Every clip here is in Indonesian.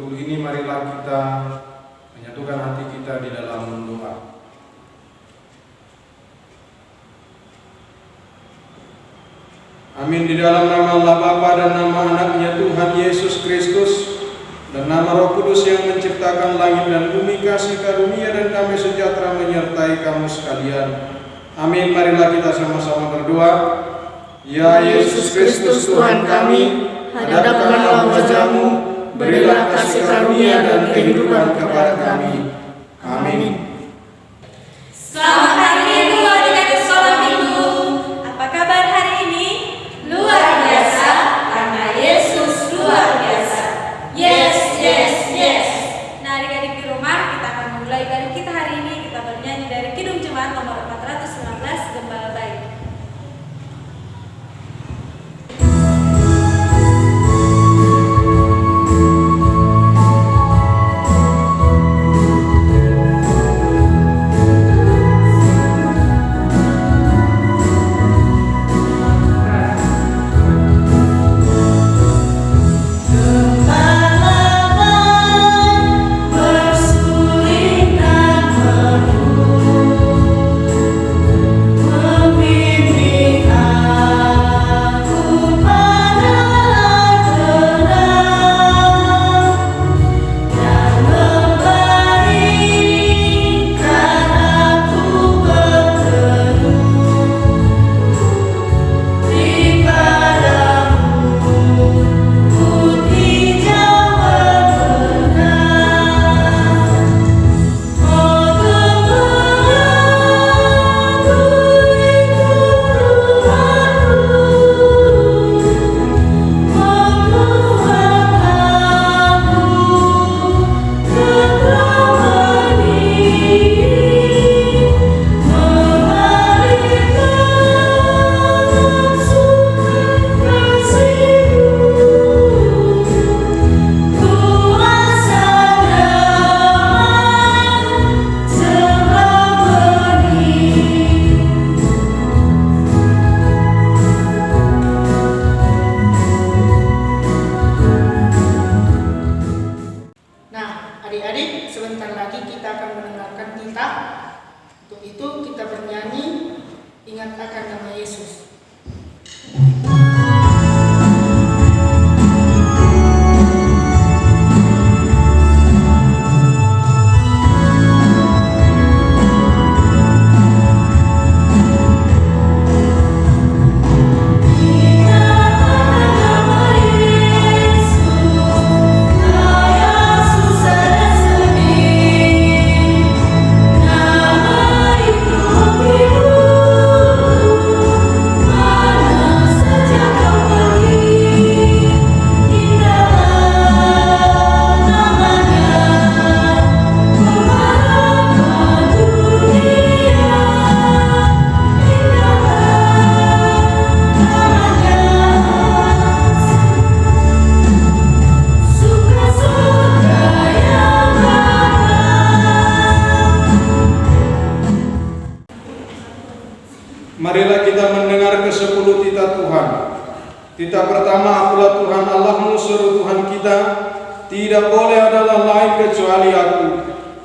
ke-10 ini marilah kita menyatukan hati kita di dalam doa. Amin. Di dalam nama Allah Bapa dan nama Anaknya Tuhan Yesus Kristus dan nama Roh Kudus yang menciptakan langit dan bumi, kasih karunia dan damai sejahtera menyertai kamu sekalian. Amin. Marilah kita sama-sama berdoa. Ya Yesus Kristus Tuhan kami, hadapkanlah wajah-Mu, berilah kasih karunia dan kehidupan kepada kami. Amin. Selamat hari Minggu, adik-adik sekolah Minggu. Apa kabar hari ini? Luar biasa, karena Yesus luar biasa. Yes, yes, yes. Nah, adik-adik di rumah, kita akan memulai ibadah kita hari ini. Kita bernyanyi dari Kidung Jemaat nomor 419, Gembala Baik. Marilah kita mendengar ke-10 titah Tuhan. Titah pertama, akulah Tuhan Allahmu, seru Tuhan kita, tidak boleh adalah lain kecuali aku.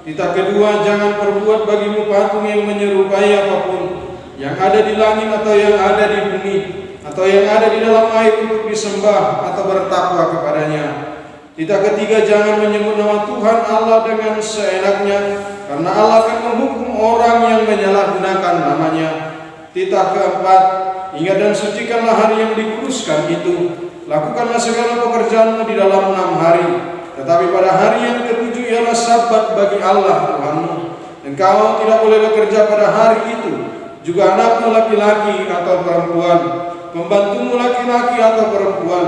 Titah kedua, jangan perbuat bagimu patung yang menyerupai apapun, yang ada di langit atau yang ada di bumi, atau yang ada di dalam air untuk disembah atau bertakwa kepadanya. Titah ketiga, jangan menyebut nama Tuhan Allah dengan seenaknya, karena Allah akan menghukum orang yang menyalahgunakan namanya. Titah keempat, ingat dan sucikanlah hari yang dikuduskan itu. Lakukanlah segala pekerjaanmu di dalam 6 hari. Tetapi pada hari yang ke-7 ialah Sabat bagi Allah Tuhanmu. Engkau tidak boleh bekerja pada hari itu. Juga anakmu laki-laki atau perempuan, pembantumu laki-laki atau perempuan,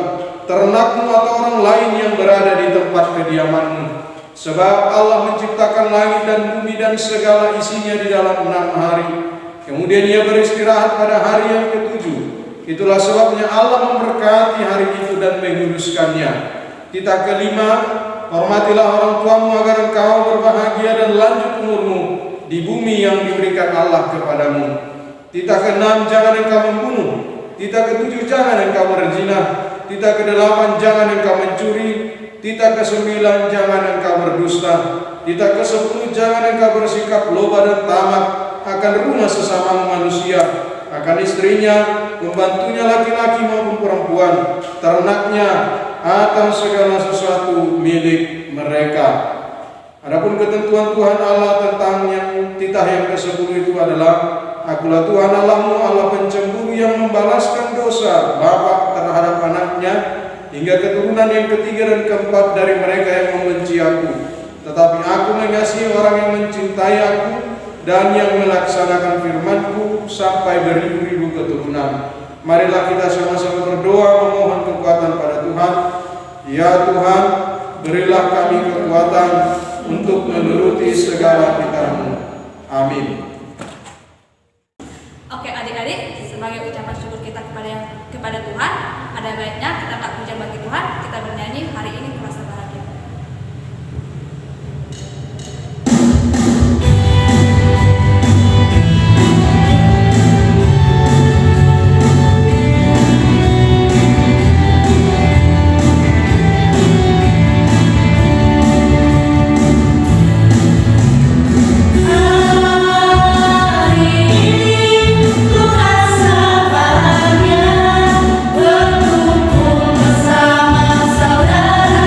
ternakmu atau orang lain yang berada di tempat kediamanmu. Sebab Allah menciptakan langit dan bumi dan segala isinya di dalam 6 hari. Kemudian Ia beristirahat pada hari yang ke-7. Itulah sebabnya Allah memberkati hari itu dan menguduskannya. Titah kelima, hormatilah orang tuamu agar engkau berbahagia dan lanjut umurmu di bumi yang diberikan Allah kepadamu. Titah ke-6, jangan engkau membunuh. Titah ke-7, jangan engkau berzina. Titah ke-8, jangan engkau mencuri. Tita ke-9, jangan engkau berdusta. Tita ke-10, jangan engkau bersikap loba dan tamak akan rumah sesama manusia, akan istrinya, pembantunya laki-laki maupun perempuan, ternaknya, atau segala sesuatu milik mereka. Adapun ketentuan Tuhan Allah tentang yang titah yang ke-10 itu adalah, Akulah Tuhan Allahmu, Allah pencemburu yang membalaskan dosa bapa terhadap anaknya hingga keturunan yang ketiga dan keempat dari mereka yang membenci Aku. Tetapi Aku mengasihi orang yang mencintai Aku dan yang melaksanakan firman-Ku sampai beribu-ribu keturunan. Marilah kita sama-sama berdoa memohon kekuatan pada Tuhan. Ya Tuhan, berilah kami kekuatan untuk menuruti segala titah-Mu. Amin. Oke adik-adik, sebagai ucapan syukur kita kepada Tuhan, ada baiknya kita angkat pujian bagi Tuhan, kita bernyanyi hari ini merasa bahagia. Bersama saudara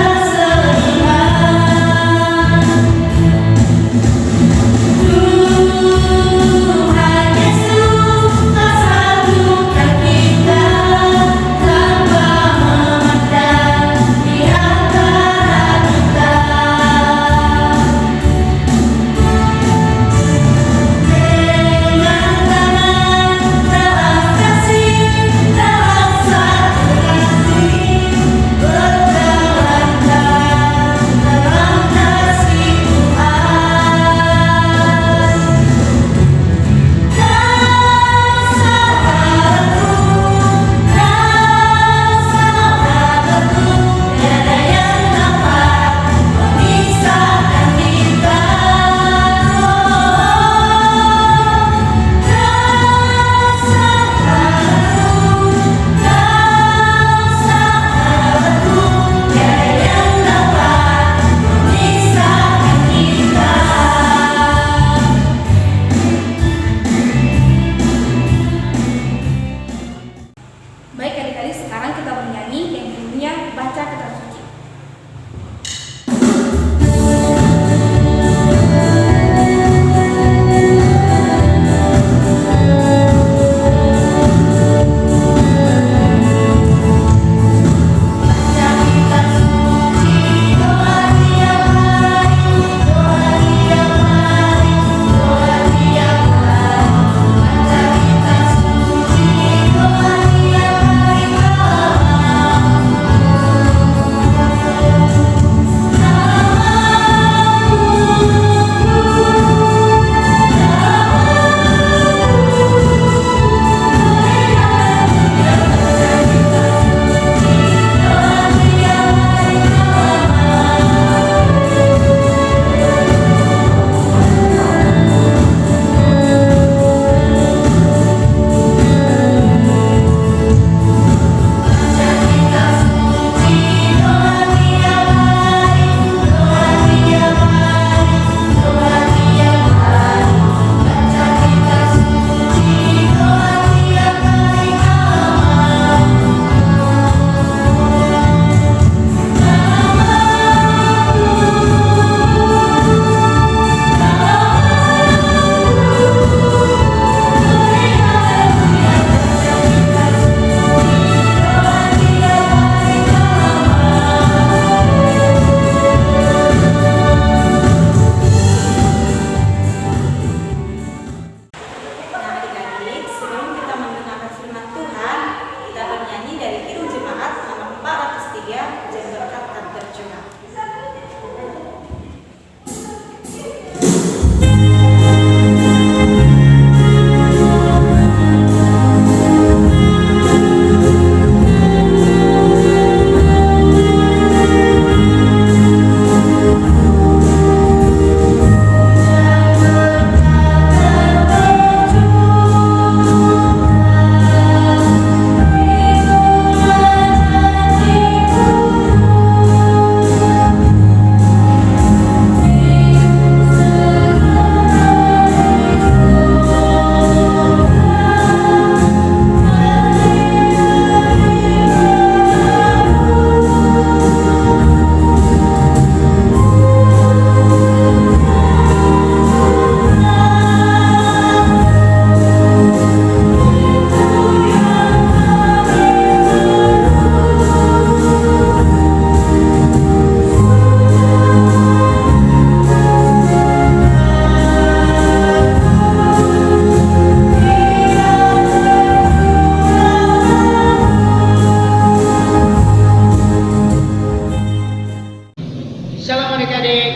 adik-adik.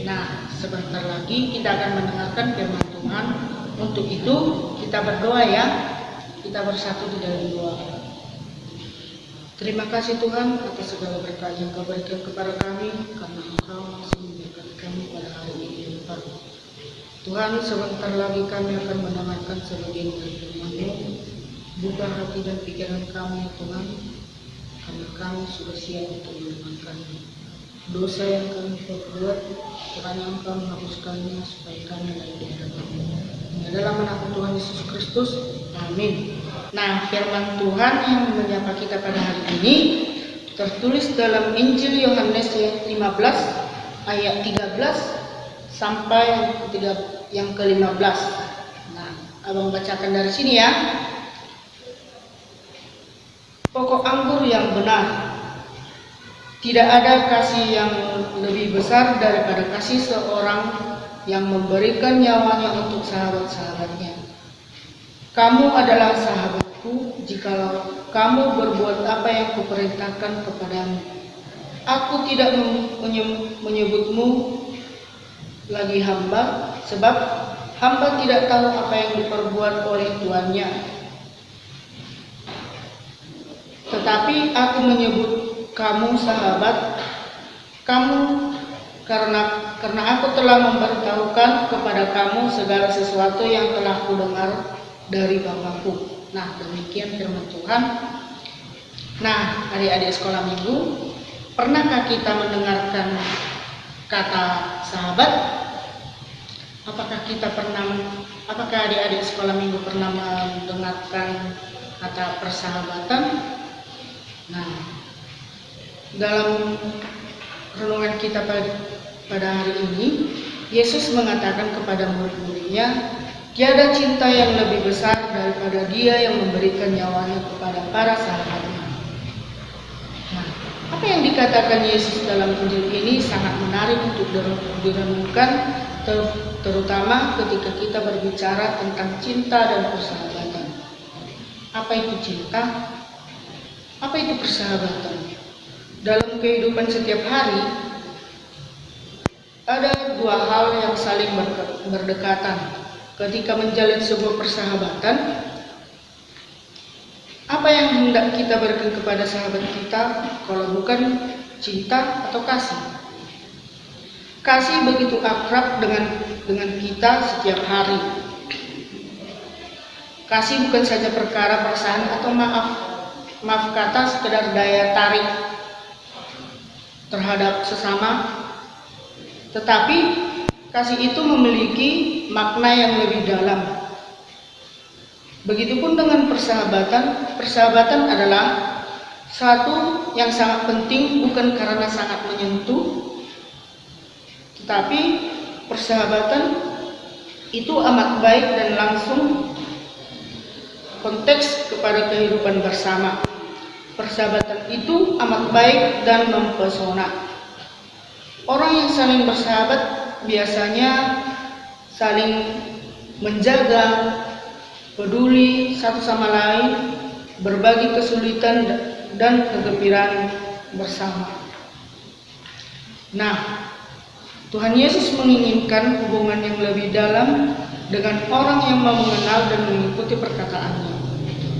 Nah, sebentar lagi kita akan mendengarkan firman Tuhan. Untuk itu kita berdoa ya. Kita bersatu di dalam doa. Terima kasih Tuhan atas segala berkat yang Kau berikan kepada kami, karena Engkau masih memberkati kami pada hari ini yang baru. Tuhan, sebentar lagi kami akan mendengarkan sebagian dari firman-Mu. Buka hati dan pikiran kami ya Tuhan, karena kami sudah siap untuk mendengarkan-Mu. Dosa yang kami perbuat, kiranya Engkau menghapuskannya supaya kami layak di hadapan-Mu. Dalam nama Tuhan Yesus Kristus, amin. Nah, firman Tuhan yang menyapa kita pada hari ini tertulis dalam Injil Yohanes 15 ayat 13 sampai yang ke-15. Nah, abang bacakan dari sini ya. Pokok anggur yang benar. Tidak ada kasih yang lebih besar daripada kasih seorang yang memberikan nyawanya untuk sahabat-sahabatnya. Kamu adalah sahabatku jikalau kamu berbuat apa yang kuperintahkan kepadamu. Aku tidak menyebutmu lagi hamba, sebab hamba tidak tahu apa yang diperbuat oleh tuannya. Tetapi aku menyebut kamu sahabat, kamu karena aku telah memberitahukan kepada kamu segala sesuatu yang telah kudengar dari Bapakku. Nah, demikian firman Tuhan. Nah, adik-adik sekolah minggu, pernahkah kita mendengarkan kata sahabat? Apakah adik-adik sekolah minggu pernah mendengarkan kata persahabatan? Nah, dalam renungan kita pada hari ini, Yesus mengatakan kepada murid-muridnya, tiada cinta yang lebih besar daripada Dia yang memberikan nyawanya kepada para sahabatnya. Nah, apa yang dikatakan Yesus dalam Injil ini sangat menarik untuk direnungkan, terutama ketika kita berbicara tentang cinta dan persahabatan. Apa itu cinta? Apa itu persahabatan? Dalam kehidupan setiap hari, ada dua hal yang saling berdekatan. Ketika menjalin sebuah persahabatan, apa yang hendak kita berikan kepada sahabat kita kalau bukan cinta atau kasih? Kasih begitu akrab dengan kita setiap hari. Kasih bukan saja perkara perasaan atau maaf kata sekedar daya tarik terhadap sesama, tetapi kasih itu memiliki makna yang lebih dalam. Begitupun dengan persahabatan. Persahabatan adalah satu yang sangat penting, bukan karena sangat menyentuh, tetapi persahabatan itu amat baik dan langsung konteks kepada kehidupan bersama. Persahabatan itu amat baik dan mempesona. Orang yang saling bersahabat biasanya saling menjaga, peduli satu sama lain, berbagi kesulitan dan kegembiraan bersama. Nah, Tuhan Yesus menginginkan hubungan yang lebih dalam dengan orang yang mau mengenal dan mengikuti perkataannya.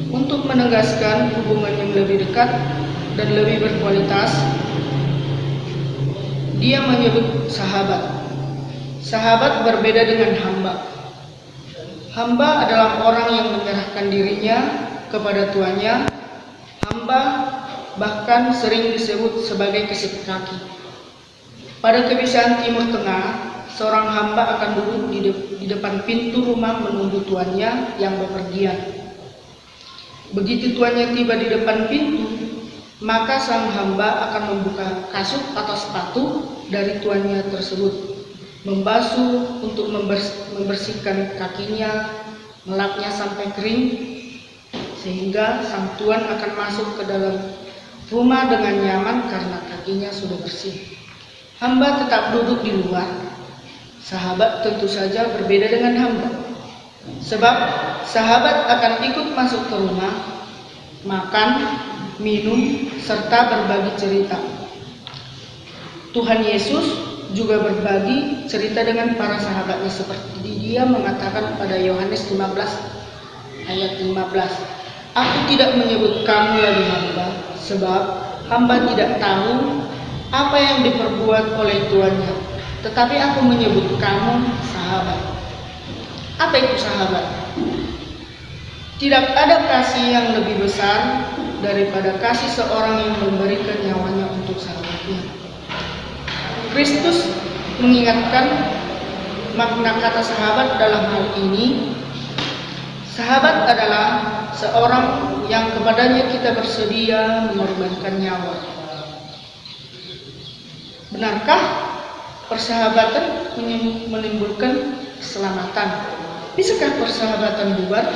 Untuk menegaskan hubungan yang lebih dekat dan lebih berkualitas, Dia menyebut sahabat. Sahabat berbeda dengan hamba. Hamba adalah orang yang menyerahkan dirinya kepada tuannya. Hamba bahkan sering disebut sebagai keset kaki. Pada kebiasaan Timur Tengah, seorang hamba akan duduk di depan pintu rumah menunggu tuannya yang bepergian. Begitu tuannya tiba di depan pintu, maka sang hamba akan membuka kasut atau sepatu dari tuannya tersebut, membasuh untuk membersihkan kakinya, melapnya sampai kering, sehingga sang tuan akan masuk ke dalam rumah dengan nyaman karena kakinya sudah bersih. Hamba tetap duduk di luar. Sahabat tentu saja berbeda dengan hamba, sebab sahabat akan ikut masuk ke rumah, makan, minum, serta berbagi cerita. Tuhan Yesus juga berbagi cerita dengan para sahabatnya seperti dia mengatakan pada Yohanes 15 ayat 15, "Aku tidak menyebut kamu lagi hamba, sebab hamba tidak tahu apa yang diperbuat oleh tuannya, tetapi aku menyebut kamu sahabat." Apa itu sahabat? Tidak ada kasih yang lebih besar daripada kasih seorang yang memberikan nyawanya untuk sahabatnya. Kristus mengingatkan makna kata sahabat dalam hal ini. Sahabat adalah seorang yang kepadanya kita bersedia mengorbankan nyawa. Benarkah persahabatan menimbulkan keselamatan? Bisakah persahabatan bubar?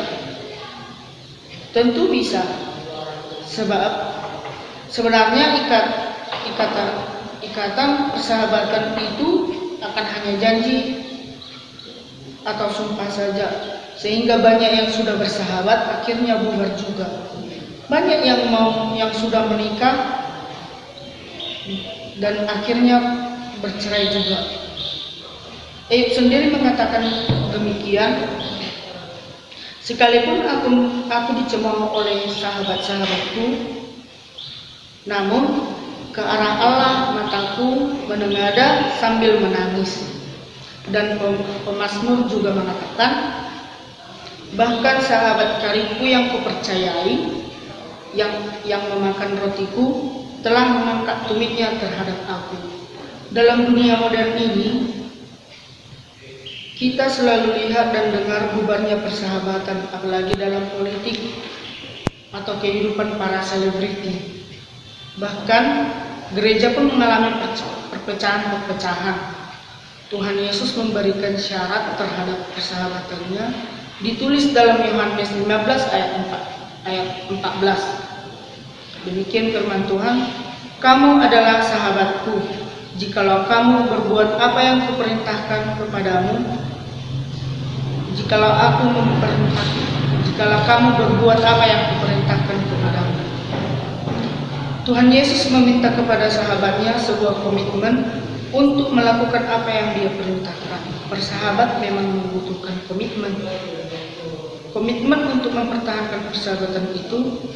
Tentu bisa, sebab sebenarnya ikatan persahabatan itu akan hanya janji atau sumpah saja, sehingga banyak yang sudah bersahabat akhirnya bubar juga. Banyak yang sudah menikah dan akhirnya bercerai juga. Ayub sendiri mengatakan demikian, "Sekalipun aku dicemooh oleh sahabat-sahabatku, namun ke arah Allah mataku menengadah sambil menangis." Dan pemazmur juga mengatakan, "Bahkan sahabat karibku yang kupercayai, yang memakan rotiku, telah mengangkat tumitnya terhadap aku." Dalam dunia modern ini, kita selalu lihat dan dengar bubarnya persahabatan, apalagi dalam politik atau kehidupan para selebriti. Bahkan gereja pun mengalami perpecahan-perpecahan. Tuhan Yesus memberikan syarat terhadap persahabatannya, ditulis dalam Yohanes 15 ayat 14. Demikian firman Tuhan, "Kamu adalah sahabatku, jikalau kamu berbuat apa yang kuperintahkan kepadamu. Jikalau kamu berbuat apa yang kuperintahkan kepadamu." Tuhan Yesus meminta kepada sahabatnya sebuah komitmen untuk melakukan apa yang dia perintahkan. Bersahabat memang membutuhkan komitmen. Komitmen untuk mempertahankan persahabatan itu,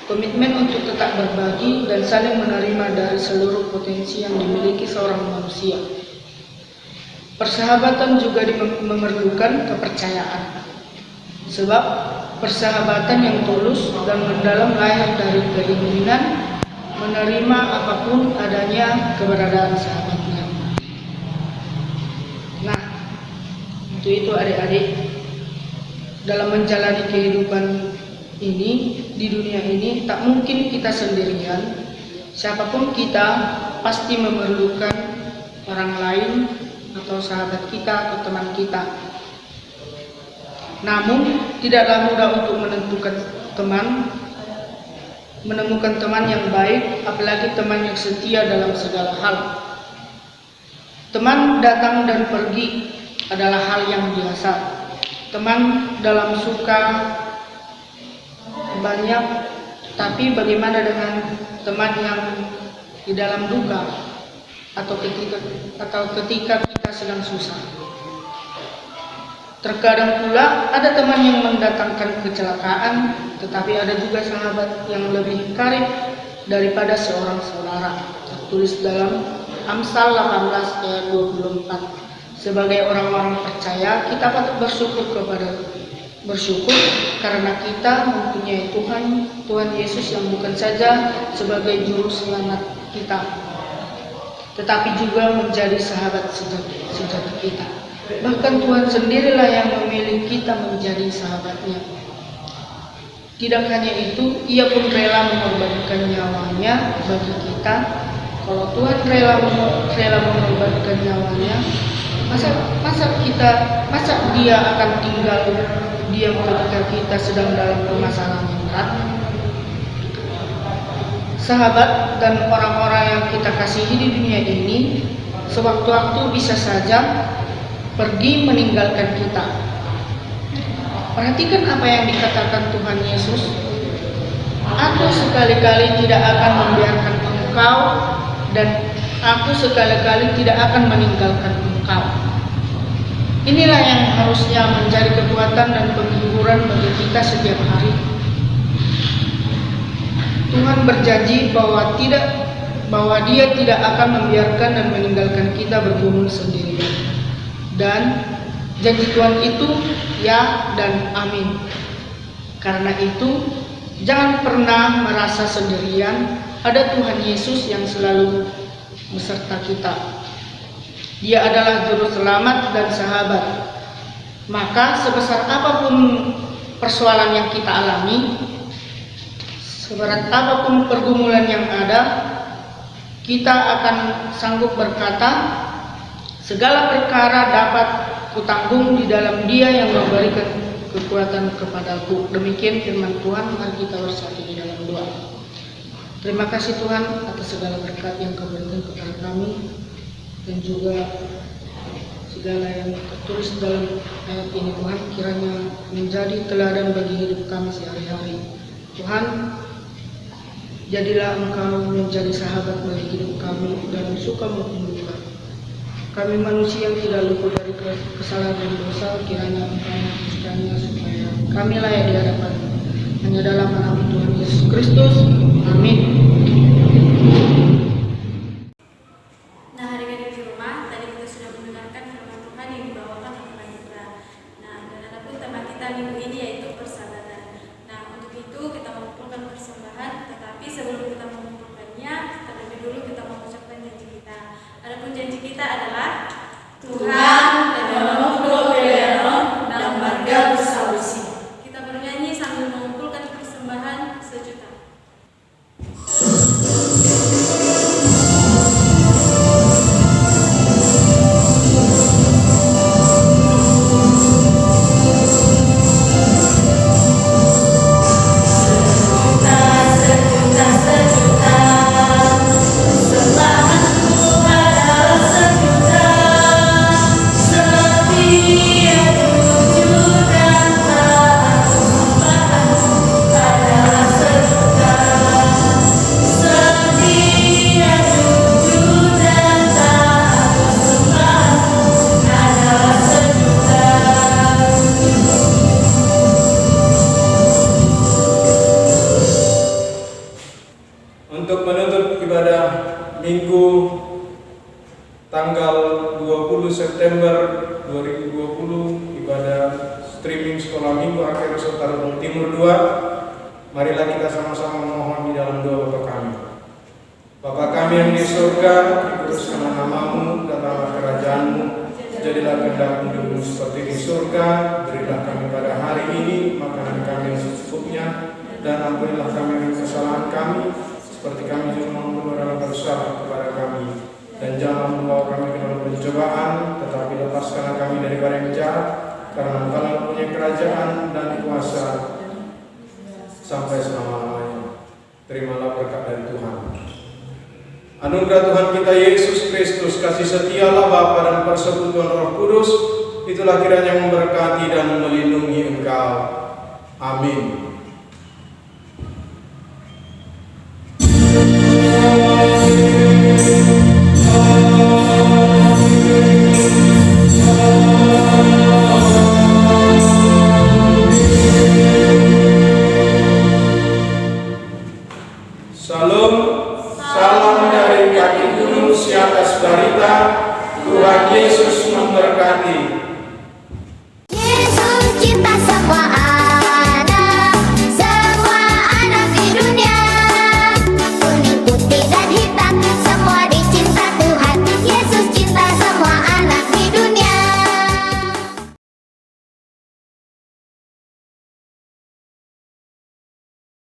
komitmen untuk tetap berbagi dan saling menerima dari seluruh potensi yang dimiliki seorang manusia. Persahabatan juga memerlukan kepercayaan, sebab persahabatan yang tulus dan mendalam lahir dari keinginan menerima apapun adanya keberadaan sahabatnya. Nah, untuk itu adik-adik, dalam menjalani kehidupan ini, di dunia ini, tak mungkin kita sendirian. Siapapun kita pasti memerlukan orang lain atau sahabat kita atau teman kita. Namun tidaklah mudah untuk menemukan teman yang baik, apalagi teman yang setia dalam segala hal. Teman datang dan pergi adalah hal yang biasa. Teman dalam suka banyak, tapi bagaimana dengan teman yang di dalam duka atau ketika kita sedang susah? Terkadang pula ada teman yang mendatangkan kecelakaan, tetapi ada juga sahabat yang lebih karib daripada seorang saudara. Tertulis dalam Amsal 18 ayat 24. Sebagai orang-orang percaya, kita patut bersyukur karena kita mempunyai Tuhan Yesus yang bukan saja sebagai juru selamat kita, tetapi juga menjadi sahabat sejati kita. Bahkan Tuhan sendirilah yang memilih kita menjadi sahabatnya. Tidak hanya itu, Ia pun rela mengorbankan nyawanya bagi kita. Kalau Tuhan rela mengorbankan nyawanya, masa Dia akan tinggal diam ketika kita sedang dalam permasalahan yang berat? Sahabat dan orang-orang yang kita kasihi di dunia ini sewaktu-waktu bisa saja pergi meninggalkan kita. Perhatikan apa yang dikatakan Tuhan Yesus. "Aku sekali-kali tidak akan membiarkan engkau dan Aku sekali-kali tidak akan meninggalkan engkau. Inilah yang harusnya menjadi kekuatan dan penghiburan bagi kita setiap hari. Tuhan berjanji bahwa Dia tidak akan membiarkan dan meninggalkan kita bergumul sendirian. Dan janji Tuhan itu ya dan amin. Karena itu, jangan pernah merasa sendirian. Ada Tuhan Yesus yang selalu beserta kita. Dia adalah juru selamat dan sahabat. Maka sebesar apapun persoalan yang kita alami, seberat apapun pergumulan yang ada, kita akan sanggup berkata, segala perkara dapat kutanggung di dalam Dia yang memberikan kekuatan kepadaku. Demikian firman Tuhan. Mari kita bersatu di dalam doa. Terima kasih Tuhan atas segala berkat yang Kau berikan kepada kami, dan juga segala yang tertulis dalam ayat ini Tuhan, kiranya menjadi teladan bagi hidup kami sehari-hari. Tuhan, jadilah Engkau menjadi sahabat bagi hidup kami dan suka maupun duka. Kami manusia yang tidak luput dari kesalahan dan dosa, kiranya Engkau menghapuskannya supaya kami layak di hadapan. Hanya dalam nama Tuhan Yesus Kristus. Amin. Nah, adik-adik di rumah, tadi kita sudah mendengarkan firman Tuhan yang dibawakan oleh Pak Indra. Nah, dan adapun tema kita minggu ini yaitu persahabatan. Nah, untuk itu kita mengumpulkan persembahan, tetapi sebelum kita mengumpulkannya, terlebih dulu kita mengucapkan janji kita. Adapun janji kita adalah Tuhan dan dan marga bersausi. Kita bernyanyi sambil mengumpulkan persembahan sejuta. Untuk menutup ibadah Minggu tanggal 20 September 2020, ibadah streaming Sekolah Minggu Akhir Saudara Timur 2, marilah kita sama-sama memohon di dalam doa Bapa kami. Bapa kami yang di surga, dikuduskanlah namamu, datanglah kerajaan-Mu, jadilah kehendak-Mu di bumi seperti di surga. Berilah kami pada hari ini makanan kami yang secukupnya, dan ampunilah kami akan kesalahan kami, seperti kami juga mengampuni orang bersalah kepada kami. Dan jangan membawa kami ke dalam pencobaan, tetapi lepaskanlah kami daripada yang jahat, karena Engkau punya kerajaan dan kuasa sampai selama-lamanya. Terimalah berkat dari Tuhan. Anugerah Tuhan kita Yesus Kristus, kasih setia Allah Bapa dan persekutuan Roh Kudus, itulah kiranya memberkati dan melindungi engkau. Amin. Salam, salam dari kaki gunung si atas barita. Tuhan Yesus memberkati.